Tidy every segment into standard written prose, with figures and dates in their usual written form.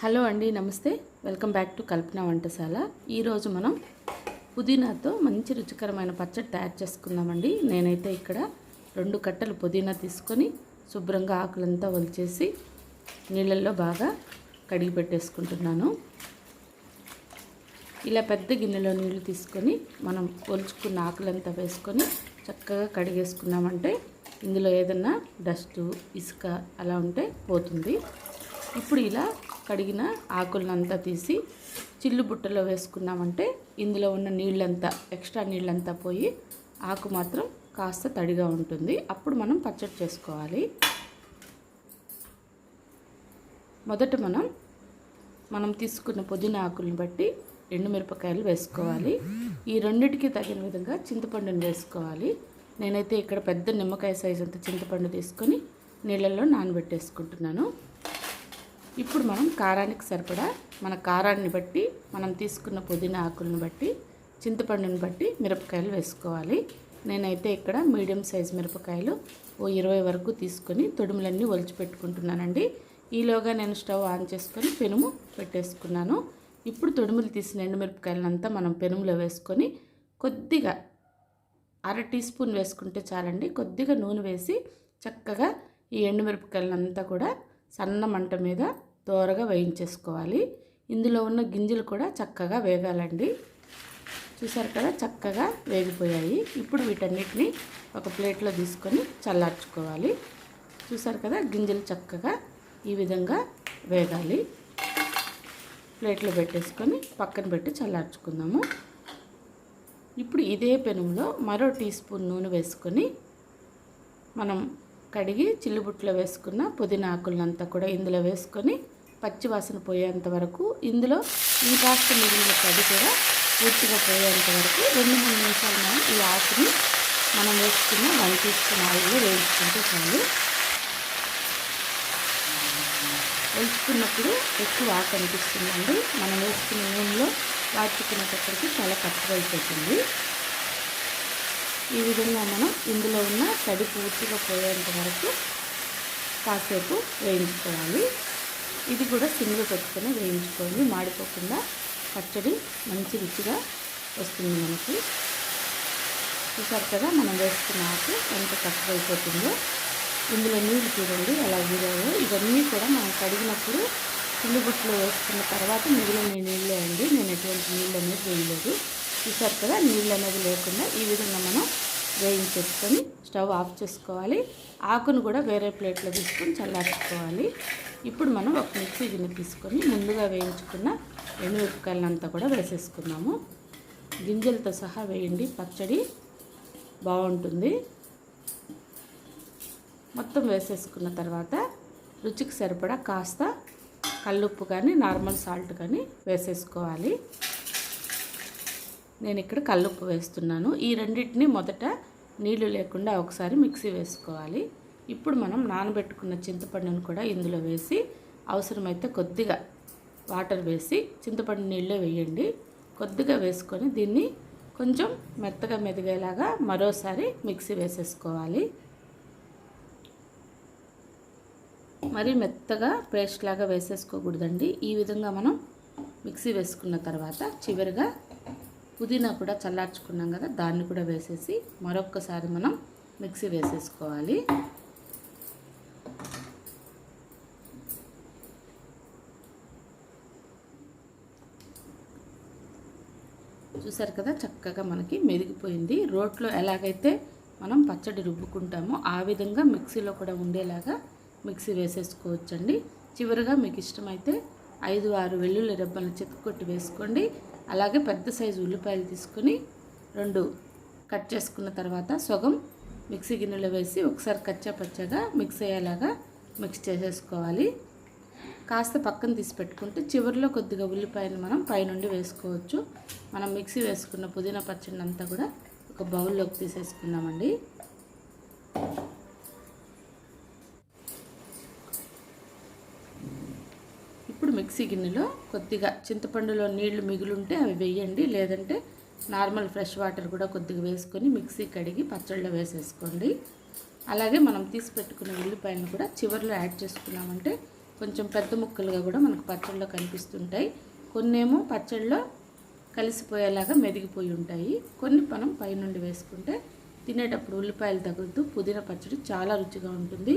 Hello అండి, నమస్తే. Welcome back to కల్పన వంటశాల. ఈరోజు మనం పుదీనాతో మంచి రుచికరమైన పచ్చడి తయారు చేసుకుందామండి. నేనైతే ఇక్కడ 2 కట్టలు పుదీనా తీసుకొని శుభ్రంగా ఆకులంతా ఒలిచేసి నీళ్ళల్లో బాగా కడిగి పెట్టేసుకుంటున్నాను. ఇలా పెద్ద గిన్నెలో నీళ్లు తీసుకొని మనం ఒలుచుకున్న ఆకులంతా వేసుకొని చక్కగా కడిగేసుకున్నామంటే ఇందులో ఏదన్నా డస్ట్, ఇసుక అలా ఉంటే పోతుంది. ఇప్పుడు ఇలా కడిగిన ఆకులంతా తీసి చిల్లు బుట్టలో వేసుకున్నామంటే ఇందులో ఉన్న నీళ్ళంతా, ఎక్స్ట్రా నీళ్ళంతా పోయి ఆకు మాత్రం కాస్త తడిగా ఉంటుంది. అప్పుడు మనం పచ్చడి చేసుకోవాలి. మొదట మనం తీసుకున్న పుదీనా ఆకులను బట్టి ఎండుమిరపకాయలు వేసుకోవాలి. ఈ రెండిటికి తగిన విధంగా చింతపండుని వేసుకోవాలి. నేనైతే ఇక్కడ పెద్ద నిమ్మకాయ సైజు అంత చింతపండు తీసుకొని నీళ్ళల్లో నానబెట్టేసుకుంటున్నాను. ఇప్పుడు మనం కారానికి సరిపడా మన కారాన్ని బట్టి, మనం తీసుకున్న పుదీనా ఆకులను బట్టి, చింతపండుని బట్టి మిరపకాయలు వేసుకోవాలి. నేనైతే ఇక్కడ మీడియం సైజు మిరపకాయలు 20 వరకు తీసుకొని తొడుములన్నీ ఒలిచి పెట్టుకుంటున్నానండి. ఈలోగా నేను స్టవ్ ఆన్ చేసుకొని పెనుము పెట్టేసుకున్నాను. ఇప్పుడు తొడుములు తీసిన ఎండుమిరపకాయలంతా మనం పెనుములో వేసుకొని కొద్దిగా 1/2 టీ స్పూన్ వేసుకుంటే చాలండి. కొద్దిగా నూనె వేసి చక్కగా ఈ ఎండుమిరపకాయలంతా కూడా సన్న మంట మీద దోరగా వేయించేసుకోవాలి. ఇందులో ఉన్న గింజలు కూడా చక్కగా వేగాలండి. చూసారు కదా, చక్కగా వేగిపోయాయి. ఇప్పుడు వీటన్నిటిని ఒక ప్లేట్లో తీసుకొని చల్లార్చుకోవాలి. చూసారు కదా, గింజలు చక్కగా ఈ విధంగా వేగాలి. ప్లేట్లో పెట్టేసుకొని పక్కన పెట్టి చల్లార్చుకుందాము. ఇప్పుడు ఇదే పెనంలో మరో టీ స్పూన్ నూనె వేసుకొని మనం కడిగి చిల్లుబుట్లో వేసుకున్న పుదీనా ఆకులంతా కూడా ఇందులో వేసుకొని పచ్చివాసన పోయేంత వరకు, ఇందులో ఇంకాస్త మిగిలిన తడి కూడా పూర్తిగా పోయేంత వరకు 2-3 నిమిషాలు మనం ఈ ఆకుని మనం వేసుకున్న 1 టీ స్పూన్ ఆయిల్లో వేయించుకుంటే చాలు. వేసుకున్నప్పుడు ఎక్కువ ఆకు అనిపిస్తుందండి. మనం వేసుకున్న నూనెలో వాడుకునేటప్పటికి చాలా కట్టుగా అయిపోతుంది. ఈ విధంగా మనం ఇందులో ఉన్న తడి పూర్తిగా పోయేంత వరకు కాసేపు వేయించుకోవాలి. ఇది కూడా సిమ్లో పెట్టుకొని వేయించుకోండి, మాడిపోకుండా పచ్చడి మంచి రుచిగా వస్తుంది మనకి. చూసారు కదా, మనం వేసుకున్న ఆకు ఎంత కట్టుగా అయిపోతుందో. ఇందులో నీళ్ళు చూడండి ఎలా వీరాయో. ఇవన్నీ కూడా మనం కడిగినప్పుడు చిల్లుబుట్లో వేసుకున్న తర్వాత మిగిలిన నీళ్ళే అండి. నేను ఎటువంటి నీళ్ళు అనేది వేయలేదు. చూసారు కదా, నీళ్ళు అనేది లేకుండా ఈ విధంగా మనం వేయించేసుకొని స్టవ్ ఆఫ్ చేసుకోవాలి. ఆకును కూడా వేరే ప్లేట్లో తీసుకొని చల్లార్చుకోవాలి. ఇప్పుడు మనం ఒక మిక్సీ గిన్నె తీసుకొని ముందుగా వేయించుకున్న ఎండుమిరపకాయలంతా కూడా వేసేసుకున్నాము. గింజలతో సహా వేయండి, పచ్చడి బాగుంటుంది. మొత్తం వేసేసుకున్న తర్వాత రుచికి సరిపడా కాస్త కల్లుప్పు కానీ నార్మల్ సాల్ట్ కానీ వేసేసుకోవాలి. నేను ఇక్కడ కల్లుప్పు వేస్తున్నాను. ఈ రెండింటిని మొదట నీళ్లు లేకుండా ఒకసారి మిక్సీ వేసుకోవాలి. ఇప్పుడు మనం నానబెట్టుకున్న చింతపండును కూడా ఇందులో వేసి అవసరమైతే కొద్దిగా వాటర్ వేసి, చింతపండు నీళ్ళే వేయండి, కొద్దిగా వేసుకొని దీన్ని కొంచెం మెత్తగా మెదిగేలాగా మరోసారి మిక్సీ వేసేసుకోవాలి. మరి మెత్తగా పేస్ట్ లాగా వేసేసుకోకూడదండి. ఈ విధంగా మనం మిక్సీ వేసుకున్న తర్వాత చివరిగా పుదీనా కూడా చల్లార్చుకున్నాం కదా, దాన్ని కూడా వేసేసి మరొక్కసారి మనం మిక్సీ వేసేసుకోవాలి. చూసారు కదా, చక్కగా మనకి మెదిగిపోయింది. రోట్లో ఎలాగైతే మనం పచ్చడి రుబ్బుకుంటామో ఆ విధంగా మిక్సీలో కూడా ఉండేలాగా మిక్సీ వేసేసుకోవచ్చండి. చివరిగా మీకు ఇష్టమైతే 5-6 వెల్లుల్లి రెబ్బలను చెక్కుకొట్టి వేసుకోండి. అలాగే పెద్ద సైజు ఉల్లిపాయలు తీసుకొని 2 కట్ చేసుకున్న తర్వాత సగం మిక్సీ గిన్నెలో వేసి ఒకసారి కచ్చా పచ్చగా మిక్స్ అయ్యేలాగా మిక్స్ చేసేసుకోవాలి. కాస్త పక్కన తీసి పెట్టుకుంటే చివరిలో కొద్దిగా ఉల్లిపాయను మనం పైనుండి వేసుకోవచ్చు. మనం మిక్సీ వేసుకున్న పుదీనా పచ్చడిని అంతా కూడా ఒక బౌల్లోకి తీసేసుకుందామండి. ఇప్పుడు మిక్సీ గిన్నెలో కొద్దిగా చింతపండులో నీళ్లు మిగులుంటే అవి వేయండి, లేదంటే నార్మల్ ఫ్రెష్ వాటర్ కూడా కొద్దిగా వేసుకొని మిక్సీ కడిగి పచ్చడిలో వేసేసుకోండి. అలాగే మనం తీసి పెట్టుకున్న ఉల్లిపాయలను కూడా చివరిలో యాడ్ చేసుకున్నామంటే కొంచెం పెద్ద ముక్కలుగా కూడా మనకు పచ్చడిలో కనిపిస్తుంటాయి. కొన్నేమో పచ్చడిలో కలిసిపోయేలాగా మెదిగిపోయి ఉంటాయి. కొన్ని మనం పైనుండి వేసుకుంటే తినేటప్పుడు ఉల్లిపాయలు తగులుతూ పుదీనా పచ్చడి చాలా రుచిగా ఉంటుంది.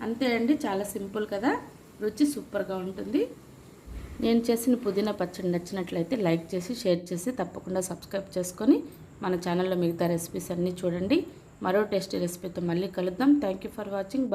అంతే అండి, చాలా సింపుల్ కదా, రుచి సూపర్గా ఉంటుంది. నేను చేసిన పుదీనా పచ్చడి నచ్చినట్లయితే లైక్ చేసి షేర్ చేసి తప్పకుండా సబ్స్క్రైబ్ చేసుకొని మన ఛానల్లో మిగతా రెసిపీస్ అన్నీ చూడండి. మరో టేస్టీ రెసిపీతో మళ్ళీ కలుద్దాం. Thank you for watching.